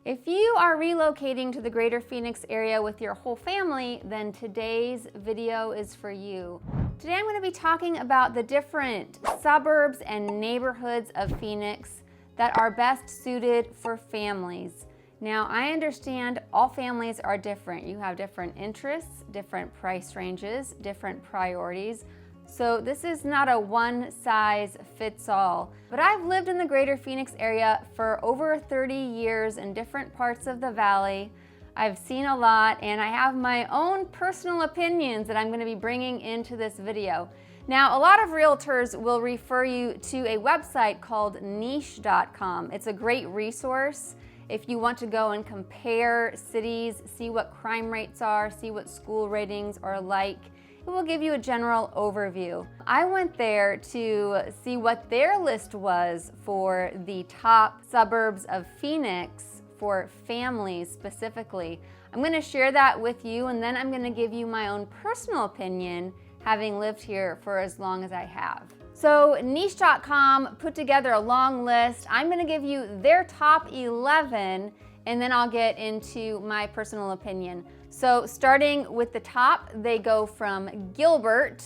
If you are relocating to the greater Phoenix area with your whole family, then today's video is for you. Today I'm going to be talking about the different suburbs and neighborhoods of Phoenix that are best suited for families. Now, I understand all families are different. You have different interests, different price ranges, different priorities. So this is not a one-size-fits-all. But I've lived in the greater Phoenix area for over 30 years in different parts of the valley. I've seen a lot, and I have my own personal opinions that I'm going to be bringing into this video. Now, a lot of realtors will refer you to a website called niche.com. It's a great resource if you want to go and compare cities, see what crime rates are, see what school ratings are like. It will give you a general overview. I went there to see what their list was for the top suburbs of Phoenix for families specifically. I'm going to share that with you, and then I'm going to give you my own personal opinion, having lived here for as long as I have. So niche.com put together a long list. I'm going to give you their top 11, and then I'll get into my personal opinion. So starting with the top, they go from Gilbert,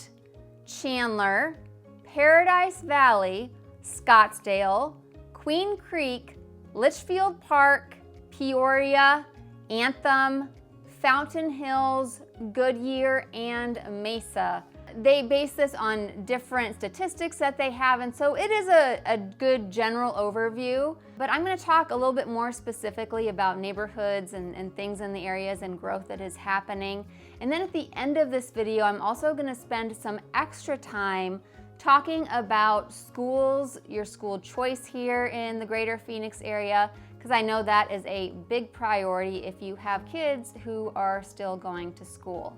Chandler, Paradise Valley, Scottsdale, Queen Creek, Litchfield Park, Peoria, Anthem, Fountain Hills, Goodyear, and Mesa. They base this on different statistics that they have, and so it is a good general overview. But I'm going to talk a little bit more specifically about neighborhoods and things in the areas and growth that is happening. And then at the end of this video, I'm also going to spend some extra time talking about schools, your school choice here in the greater Phoenix area, because I know that is a big priority if you have kids who are still going to school.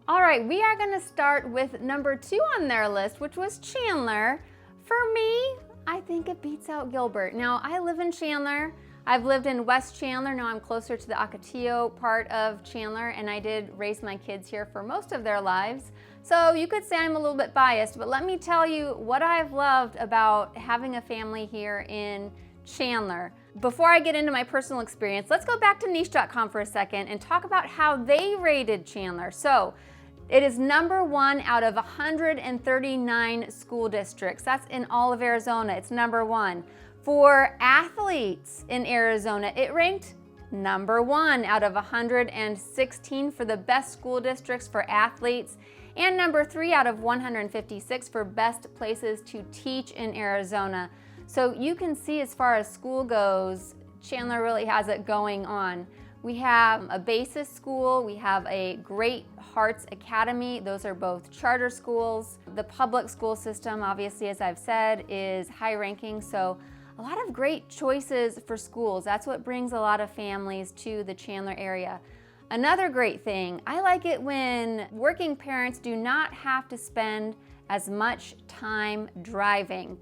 All right, we are going to start with number 2 on their list, which was Chandler. For me, I think it beats out Gilbert. Now, I live in Chandler. I've lived in West Chandler. Now I'm closer to the Ocotillo part of Chandler, and I did raise my kids here for most of their lives. So you could say I'm a little bit biased, but let me tell you what I've loved about having a family here in Chandler. Before I get into my personal experience, let's go back to niche.com for a second and talk about how they rated Chandler. So it is number 1 out of 139 school districts. That's in all of Arizona. It's number 1. For athletes in Arizona, it ranked number 1 out of 116 for the best school districts for athletes, and number 3 out of 156 for best places to teach in Arizona. So you can see, as far as school goes, Chandler really has it going on. We have a basis school, we have a Great Hearts Academy. Those are both charter schools. The public school system, obviously, as I've said, is high ranking, so a lot of great choices for schools. That's what brings a lot of families to the Chandler area. Another great thing, I like it when working parents do not have to spend as much time driving.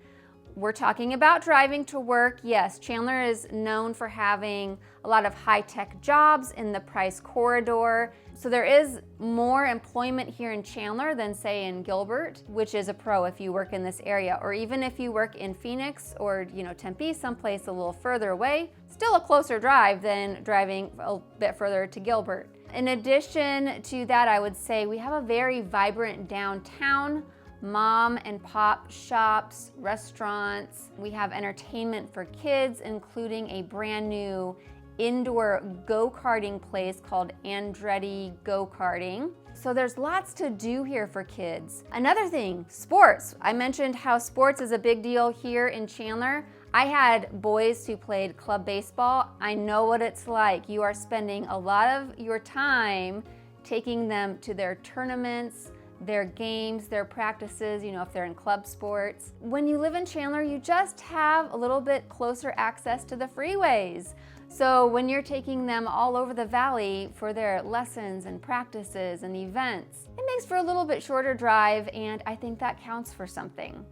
We're talking about driving to work. Yes, Chandler is known for having a lot of high-tech jobs in the price corridor. So there is more employment here in Chandler than, say, in Gilbert, which is a pro if you work in this area. Or even if you work in Phoenix or Tempe, someplace a little further away, still a closer drive than driving a bit further to Gilbert. In addition to that, I would say we have a very vibrant downtown. Mom and pop shops, restaurants. We have entertainment for kids, including a brand new indoor go-karting place called Andretti Go-Karting. So there's lots to do here for kids. Another thing, sports. I mentioned how sports is a big deal here in Chandler. I had boys who played club baseball. I know what it's like. You are spending a lot of your time taking them to their tournaments, their games, their practices, if they're in club sports. When you live in Chandler, you just have a little bit closer access to the freeways. So when you're taking them all over the valley for their lessons and practices and events, it makes for a little bit shorter drive, and I think that counts for something.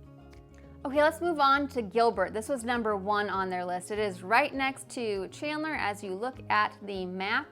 Okay, let's move on to Gilbert. This was number 1 on their list. It is right next to Chandler as you look at the map.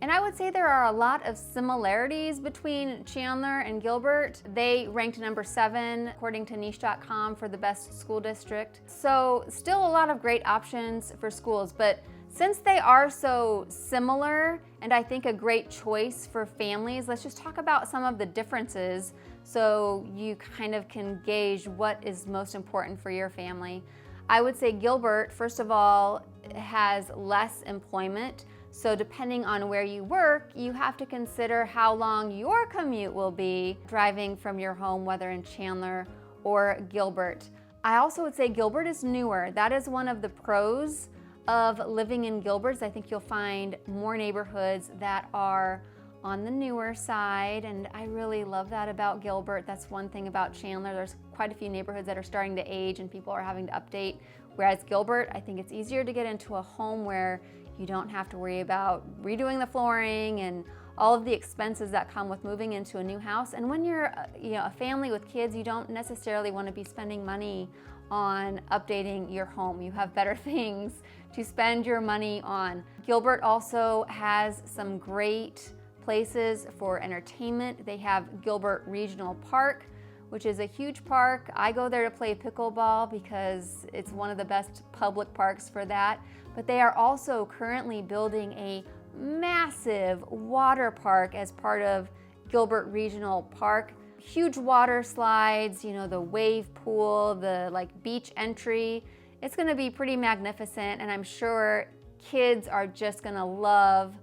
And I would say there are a lot of similarities between Chandler and Gilbert. They ranked number 7 according to niche.com for the best school district. So still a lot of great options for schools, but Since they are so similar, and I think a great choice for families, let's just talk about some of the differences so you kind of can gauge what is most important for your family. I would say Gilbert, first of all, has less employment. So depending on where you work, you have to consider how long your commute will be driving from your home, whether in Chandler or Gilbert. I also would say Gilbert is newer. That is one of the pros of living in Gilbert. I think you'll find more neighborhoods that are on the newer side, and I really love that about Gilbert. That's one thing about Chandler. There's quite a few neighborhoods that are starting to age and people are having to update. Whereas Gilbert, I think it's easier to get into a home where you don't have to worry about redoing the flooring and all of the expenses that come with moving into a new house. And when you're a family with kids, you don't necessarily want to be spending money on updating your home. You have better things to spend your money on. Gilbert also has some great places for entertainment. They have Gilbert Regional Park, which is a huge park. I go there to play pickleball because it's one of the best public parks for that. But they are also currently building a massive water park as part of Gilbert Regional Park. Huge water slides, the wave pool, the beach entry. It's gonna be pretty magnificent, and I'm sure kids are just gonna love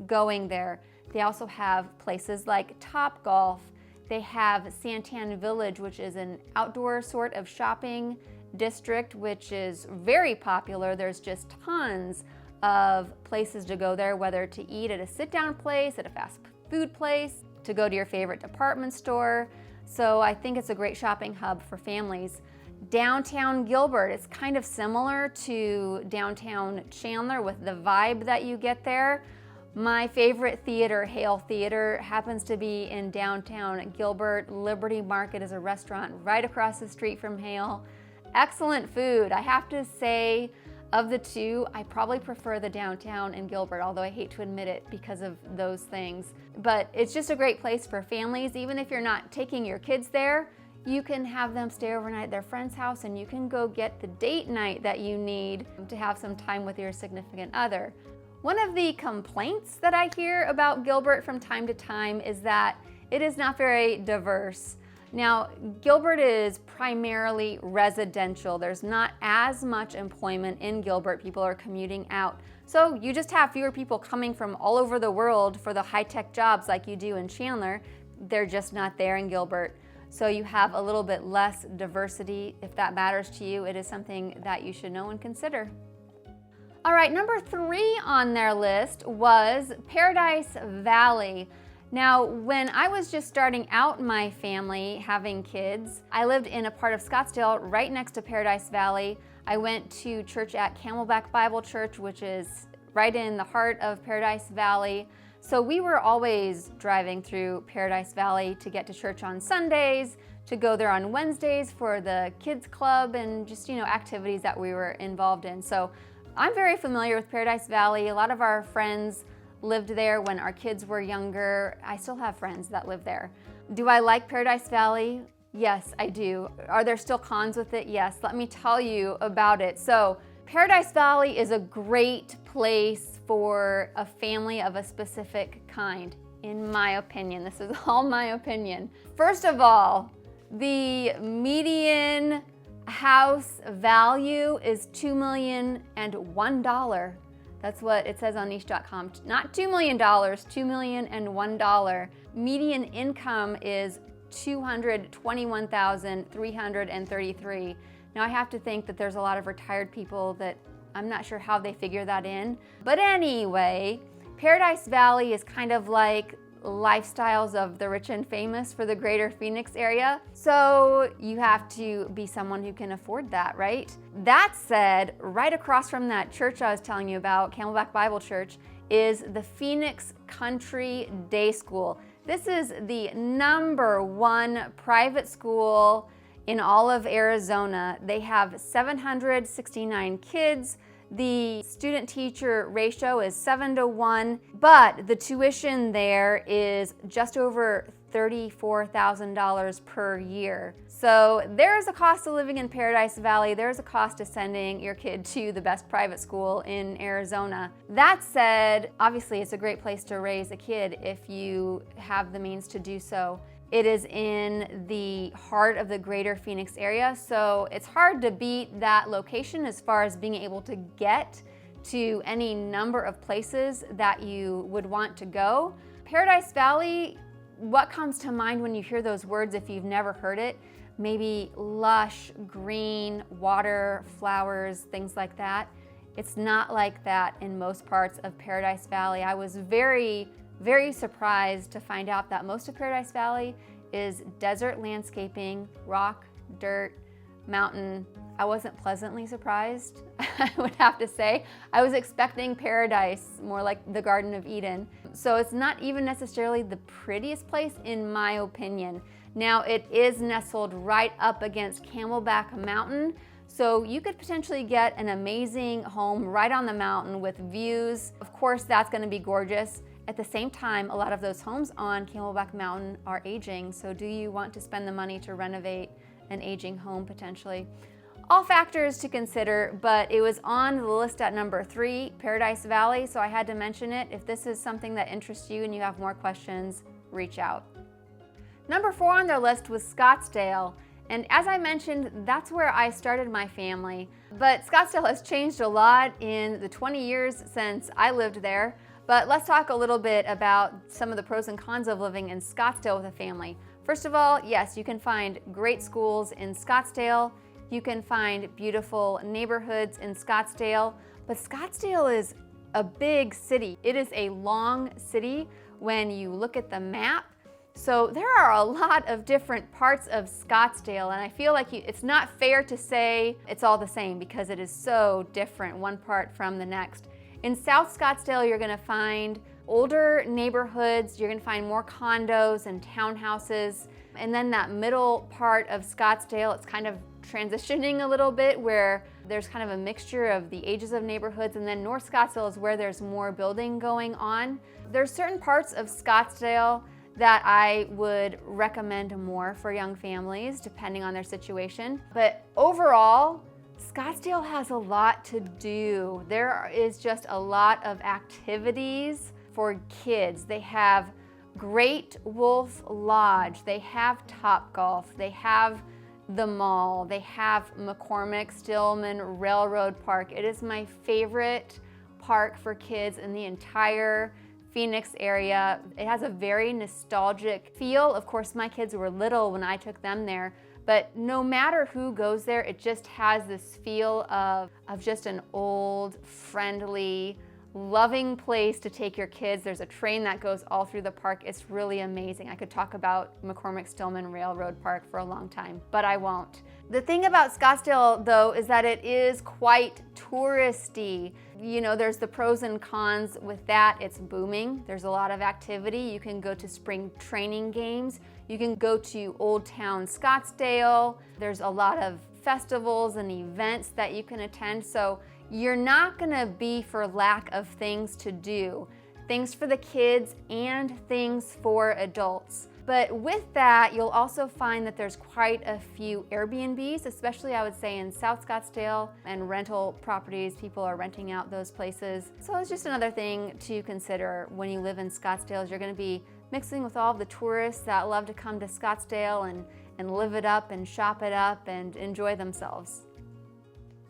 going there. They also have places like Topgolf. They have Santan Village, which is an outdoor sort of shopping district, which is very popular. There's just tons of places to go there, whether to eat at a sit-down place, at a fast food place, to go to your favorite department store. So I think it's a great shopping hub for families. Downtown Gilbert, it's kind of similar to downtown Chandler with the vibe that you get there. My favorite theater, Hale Theater, happens to be in downtown Gilbert. Liberty Market is a restaurant right across the street from Hale. Excellent food. I have to say, of the two, I probably prefer the downtown in Gilbert, although I hate to admit it because of those things. But it's just a great place for families. Even if you're not taking your kids there, you can have them stay overnight at their friend's house and you can go get the date night that you need to have some time with your significant other. One of the complaints that I hear about Gilbert from time to time is that it is not very diverse. Now, Gilbert is primarily residential. There's not as much employment in Gilbert. People are commuting out. So you just have fewer people coming from all over the world for the high-tech jobs like you do in Chandler. They're just not there in Gilbert. So you have a little bit less diversity. If that matters to you, it is something that you should know and consider. All right, number 3 on their list was Paradise Valley. Now, when I was just starting out my family having kids, I lived in a part of Scottsdale right next to Paradise Valley. I went to church at Camelback Bible Church, which is right in the heart of Paradise Valley. So we were always driving through Paradise Valley to get to church on Sundays, to go there on Wednesdays for the kids club and just, activities that we were involved in. So I'm very familiar with Paradise Valley. A lot of our friends lived there when our kids were younger. I still have friends that live there. Do I like Paradise Valley? Yes, I do. Are there still cons with it? Yes. Let me tell you about it. So Paradise Valley is a great place for a family of a specific kind, in my opinion. This is all my opinion. First of all, the median house value is $2,001,001. That's what it says on niche.com. Not $2 million, $2,001. Median income is $221,333. Now I have to think that there's a lot of retired people that I'm not sure how they figure that in. But anyway, Paradise Valley is kind of like lifestyles of the rich and famous for the greater Phoenix area. So you have to be someone who can afford that, right? That said, right across from that church I was telling you about, Camelback Bible Church, is the Phoenix Country Day School. This is the #1 private school in all of Arizona. They have 769 kids. The student-teacher ratio is 7-to-1, but the tuition there is just over $34,000 per year. So there's a cost of living in Paradise Valley. There's a cost to sending your kid to the best private school in Arizona. That said, obviously it's a great place to raise a kid if you have the means to do so. It is in the heart of the greater Phoenix area, so it's hard to beat that location as far as being able to get to any number of places that you would want to go. Paradise Valley, what comes to mind when you hear those words if you've never heard it? Maybe lush, green, water, flowers, things like that. It's not like that in most parts of Paradise Valley. I was very surprised to find out that most of Paradise Valley is desert landscaping, rock, dirt, mountain. I wasn't pleasantly surprised, I would have to say. I was expecting paradise, more like the Garden of Eden. So it's not even necessarily the prettiest place in my opinion. Now it is nestled right up against Camelback Mountain, so you could potentially get an amazing home right on the mountain with views. Of course, that's gonna be gorgeous. At the same time, a lot of those homes on Camelback Mountain are aging, so do you want to spend the money to renovate an aging home potentially? All factors to consider, but it was on the list at number 3, Paradise Valley, so I had to mention it. If this is something that interests you and you have more questions, reach out. Number 4 on their list was Scottsdale, and as I mentioned, that's where I started my family. But Scottsdale has changed a lot in the 20 years since I lived there. But let's talk a little bit about some of the pros and cons of living in Scottsdale with a family. First of all, yes, you can find great schools in Scottsdale. You can find beautiful neighborhoods in Scottsdale, but Scottsdale is a big city. It is a long city when you look at the map. So there are a lot of different parts of Scottsdale, and I feel like it's not fair to say it's all the same because it is so different one part from the next. In South Scottsdale, you're gonna find older neighborhoods, you're gonna find more condos and townhouses, and then that middle part of Scottsdale, it's kind of transitioning a little bit where there's kind of a mixture of the ages of neighborhoods, and then North Scottsdale is where there's more building going on. There's certain parts of Scottsdale that I would recommend more for young families depending on their situation. But overall, Scottsdale has a lot to do. There is just a lot of activities for kids. They have Great Wolf Lodge, they have Topgolf, they have the mall, they have McCormick Stillman Railroad Park. It is my favorite park for kids in the entire Phoenix area. It has a very nostalgic feel. Of course, my kids were little when I took them there, but no matter who goes there, it just has this feel of just an old, friendly, loving place to take your kids. There's a train that goes all through the park. It's really amazing. I could talk about McCormick Stillman Railroad Park for a long time, but I won't. The thing about Scottsdale, though, is that it is quite touristy. You know, there's the pros and cons with that. It's booming. There's a lot of activity. You can go to spring training games. You can go to Old Town Scottsdale. There's a lot of festivals and events that you can attend. So you're not gonna be for lack of things to do. Things for the kids and things for adults. But with that, you'll also find that there's quite a few Airbnbs, especially I would say in South Scottsdale, and rental properties. People are renting out those places. So it's just another thing to consider when you live in Scottsdale is you're gonna be mixing with all of the tourists that love to come to Scottsdale and live it up and shop it up and enjoy themselves.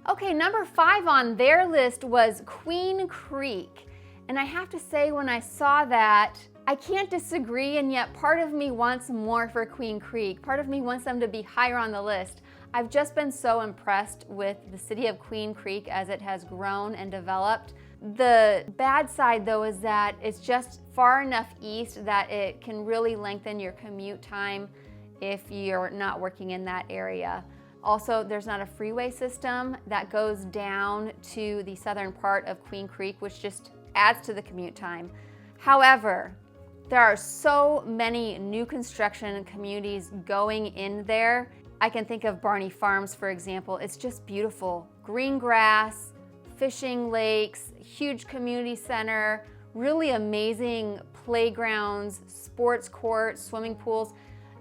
Okay, number 5 on their list was Queen Creek. And I have to say, when I saw that, I can't disagree, and yet part of me wants more for Queen Creek. Part of me wants them to be higher on the list. I've just been so impressed with the city of Queen Creek as it has grown and developed. The bad side, though, is that it's just far enough east that it can really lengthen your commute time if you're not working in that area. Also, there's not a freeway system that goes down to the southern part of Queen Creek, which just adds to the commute time. However, there are so many new construction communities going in there. I can think of Barney Farms, for example. It's just beautiful. Green grass, fishing lakes, huge community center, really amazing playgrounds, sports courts, swimming pools.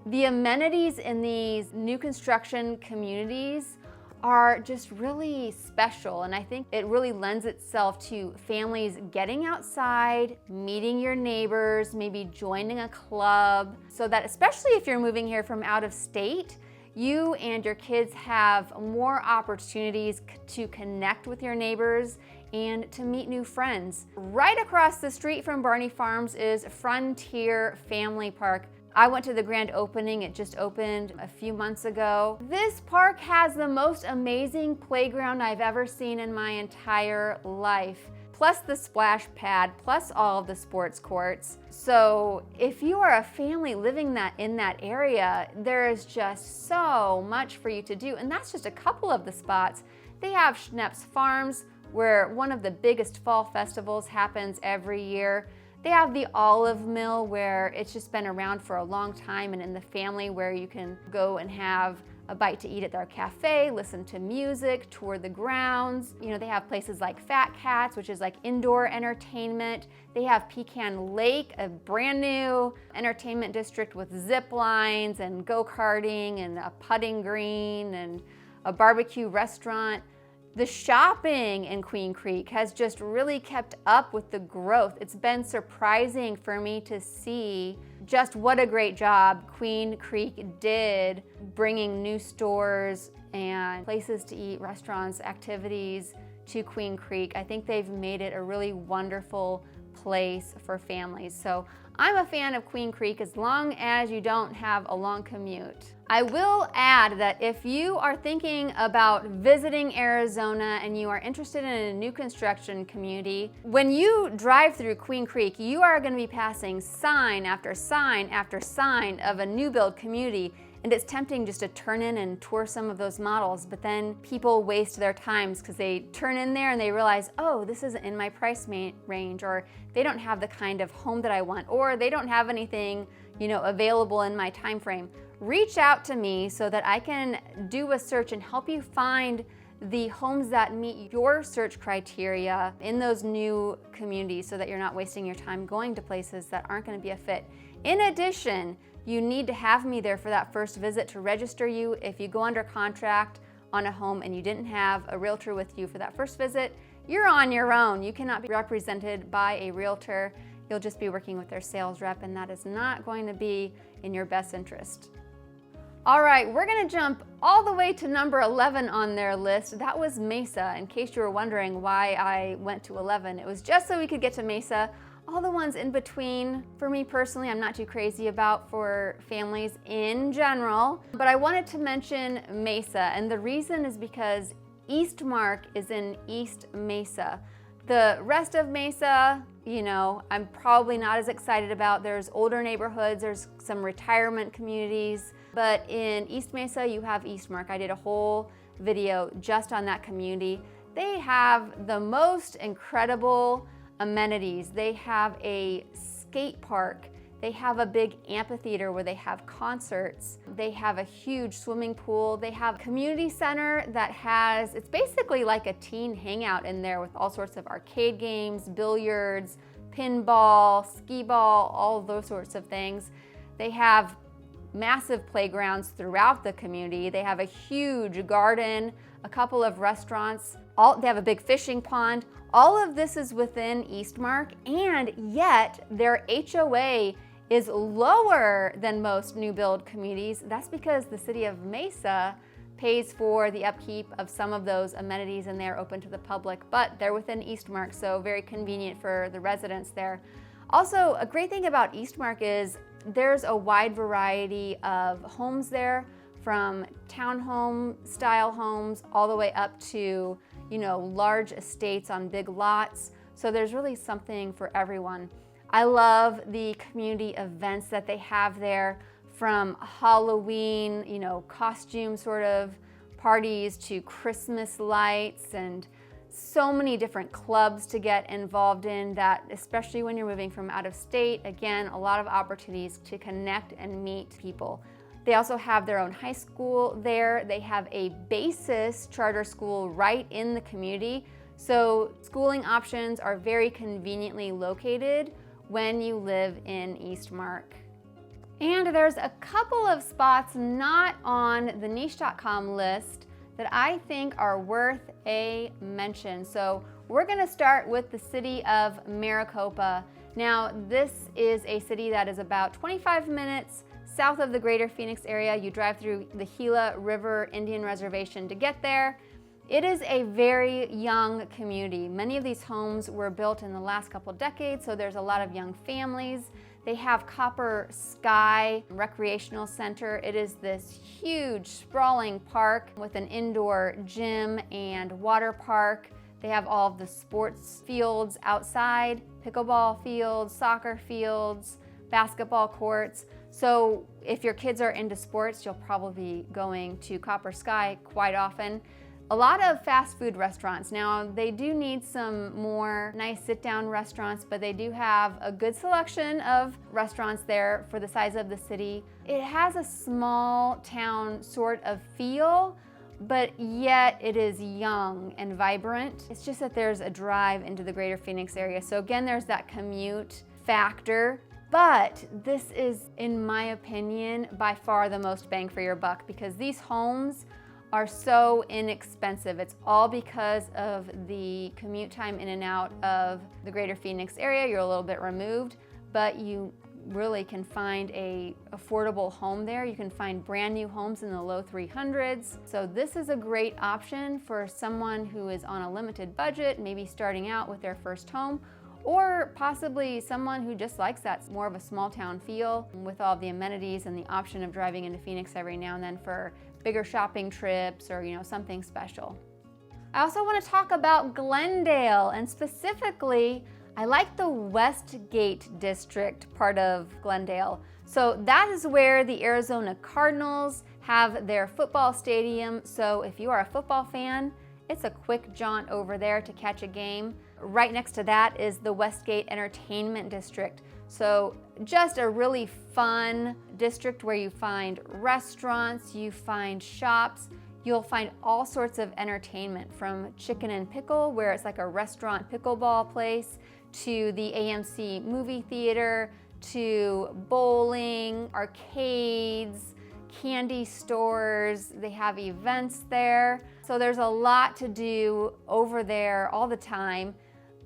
The amenities in these new construction communities are just really special, and I think it really lends itself to families getting outside, meeting your neighbors, maybe joining a club, so that especially if you're moving here from out of state, you and your kids have more opportunities to connect with your neighbors and to meet new friends. Right across the street from Barney Farms is Frontier Family Park. I went to the grand opening. It just opened a few months ago. This park has the most amazing playground I've ever seen in my entire life, plus the splash pad, plus all of the sports courts. So if you are a family living in that area, there is just so much for you to do. And that's just a couple of the spots. They have Schnepp's Farms, where one of the biggest fall festivals happens every year. They have the Olive Mill, where it's just been around for a long time, and in the family where you can go and have a bite to eat at their cafe, listen to music, tour the grounds. You know, they have places like Fat Cats, which is like indoor entertainment. They have Pecan Lake, a brand new entertainment district with zip lines and go-karting and a putting green and a barbecue restaurant. The shopping in Queen Creek has just really kept up with the growth. It's been surprising for me to see just what a great job Queen Creek did bringing new stores and places to eat, restaurants, activities to Queen Creek. I think they've made it a really wonderful place for families. So I'm a fan of Queen Creek as long as you don't have a long commute. I will add that if you are thinking about visiting Arizona and you are interested in a new construction community, when you drive through Queen Creek, you are going to be passing sign after sign after sign of a new build community. And it's tempting just to turn in and tour some of those models, but then people waste their times because they turn in there and they realize, oh, this isn't in my price range, or they don't have the kind of home that I want, or they don't have anything, available in my time frame. Reach out to me so that I can do a search and help you find the homes that meet your search criteria in those new communities so that you're not wasting your time going to places that aren't going to be a fit. In addition, you need to have me there for that first visit to register you. If you go under contract on a home and you didn't have a realtor with you for that first visit, you're on your own. You cannot be represented by a realtor. You'll just be working with their sales rep, and that is not going to be in your best interest. All right, we're gonna jump all the way to number 11 on their list. That was Mesa. In case you were wondering why I went to 11, it was just so we could get to Mesa. All the ones in between, for me personally, I'm not too crazy about for families in general, but I wanted to mention Mesa, and the reason is because Eastmark is in East Mesa. The rest of Mesa, I'm probably not as excited about. There's older neighborhoods, there's some retirement communities, but in East Mesa, you have Eastmark. I did a whole video just on that community. They have the most incredible amenities. They have a skate park. They have a big amphitheater where they have concerts. They have a huge swimming pool. They have a community center that it's basically like a teen hangout in there with all sorts of arcade games, billiards, pinball, skee ball, all those sorts of things. They have massive playgrounds throughout the community. They have a huge garden, a couple of restaurants. They have a big fishing pond. All of this is within Eastmark, and yet their HOA is lower than most new build communities. That's because the city of Mesa pays for the upkeep of some of those amenities, and they're open to the public, but they're within Eastmark, so very convenient for the residents there. Also, a great thing about Eastmark is there's a wide variety of homes there, from townhome style homes all the way up to large estates on big lots. So there's really something for everyone. I love the community events that they have there, from Halloween, costume sort of parties, to Christmas lights, and so many different clubs to get involved in that, especially when you're moving from out of state. Again, a lot of opportunities to connect and meet people. They also have their own high school there. They have a basis charter school right in the community. So schooling options are very conveniently located when you live in Eastmark. And there's a couple of spots not on the niche.com list that I think are worth a mention. So we're gonna start with the city of Maricopa. Now, this is a city that is about 25 minutes south of the greater Phoenix area. You drive through the Gila River Indian Reservation to get there. It is a very young community. Many of these homes were built in the last couple decades, so there's a lot of young families. They have Copper Sky Recreational Center. It is this huge, sprawling park with an indoor gym and water park. They have all of the sports fields outside, pickleball fields, soccer fields, basketball courts. So if your kids are into sports, you'll probably be going to Copper Sky quite often. A lot of fast food restaurants. Now, they do need some more nice sit-down restaurants, but they do have a good selection of restaurants there for the size of the city. It has a small town sort of feel, but yet it is young and vibrant. It's just that there's a drive into the greater Phoenix area. So again, there's that commute factor. But this is, in my opinion, by far the most bang for your buck because these homes are so inexpensive. It's all because of the commute time in and out of the greater Phoenix area. You're a little bit removed, but you really can find a affordable home there. You can find brand new homes in the low 300s. So this is a great option for someone who is on a limited budget, maybe starting out with their first home, or possibly someone who just likes that more of a small town feel with all the amenities and the option of driving into Phoenix every now and then for bigger shopping trips or something special. I also want to talk about Glendale, and specifically I like the Westgate district part of Glendale. So that is where the Arizona Cardinals have their football stadium. So if you are a football fan, it's a quick jaunt over there to catch a game. Right next to that is the Westgate Entertainment District. So just a really fun district where you find restaurants, you find shops, you'll find all sorts of entertainment, from Chicken and Pickle, where it's like a restaurant pickleball place, to the AMC movie theater, to bowling, arcades, candy stores. They have events there. So there's a lot to do over there all the time.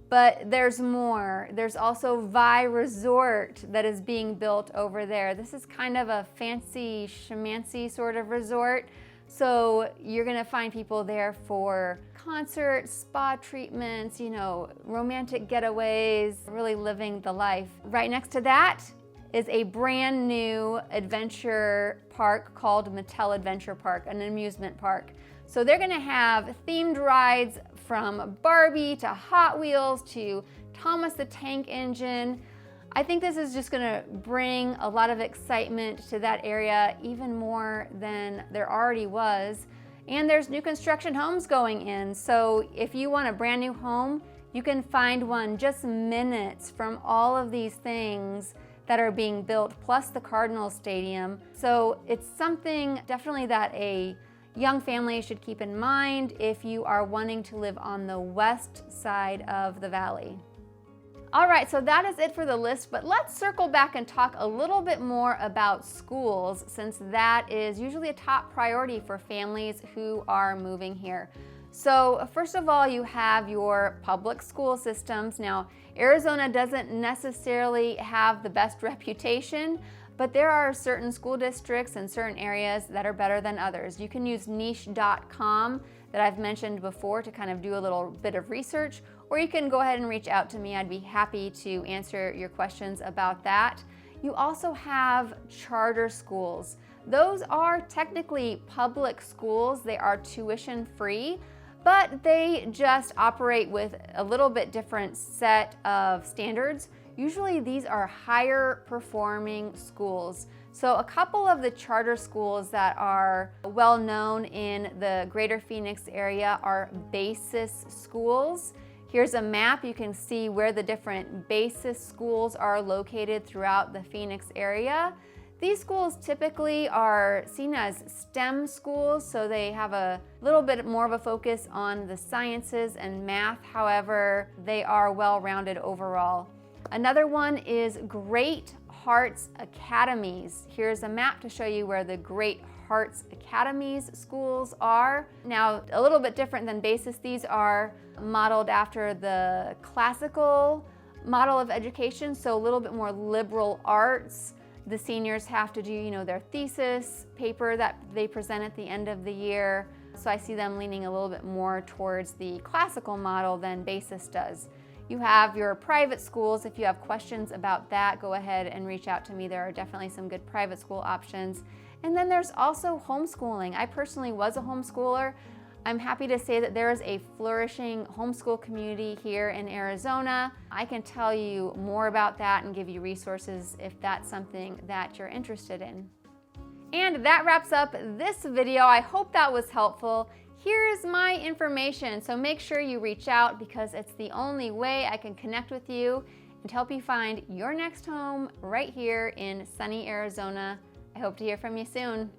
But there's more. There's also Vi Resort that is being built over there. This is kind of a fancy schmancy sort of resort. So you're gonna find people there for concerts, spa treatments, romantic getaways, really living the life. Right next to that is a brand new adventure park called Mattel Adventure Park, an amusement park. So they're gonna have themed rides from Barbie to Hot Wheels to Thomas the Tank Engine. I think this is just gonna bring a lot of excitement to that area, even more than there already was. And there's new construction homes going in. So if you want a brand new home, you can find one just minutes from all of these things that are being built, plus the Cardinals Stadium. So it's something definitely that a young family should keep in mind if you are wanting to live on the west side of the valley. All right, so that is it for the list, but let's circle back and talk a little bit more about schools, since that is usually a top priority for families who are moving here. So first of all, you have your public school systems. Now, Arizona doesn't necessarily have the best reputation, but there are certain school districts in certain areas that are better than others. You can use niche.com that I've mentioned before to kind of do a little bit of research, or you can go ahead and reach out to me. I'd be happy to answer your questions about that. You also have charter schools. Those are technically public schools. They are tuition free, but they just operate with a little bit different set of standards. Usually these are higher performing schools. So a couple of the charter schools that are well known in the greater Phoenix area are basis schools. Here's a map. You can see where the different basis schools are located throughout the Phoenix area. These schools typically are seen as STEM schools, so they have a little bit more of a focus on the sciences and math. However, they are well-rounded overall. Another one is Great Hearts Academies. Here's a map to show you where the Great Hearts Academies schools are. Now, a little bit different than BASIS, these are modeled after the classical model of education, so a little bit more liberal arts. The seniors have to do, their thesis paper that they present at the end of the year. So I see them leaning a little bit more towards the classical model than BASIS does. You have your private schools. If you have questions about that, go ahead and reach out to me. There are definitely some good private school options. And then there's also homeschooling. I personally was a homeschooler. I'm happy to say that there is a flourishing homeschool community here in Arizona. I can tell you more about that and give you resources if that's something that you're interested in. And that wraps up this video. I hope that was helpful. Here's my information, so make sure you reach out because it's the only way I can connect with you and help you find your next home right here in sunny Arizona. I hope to hear from you soon.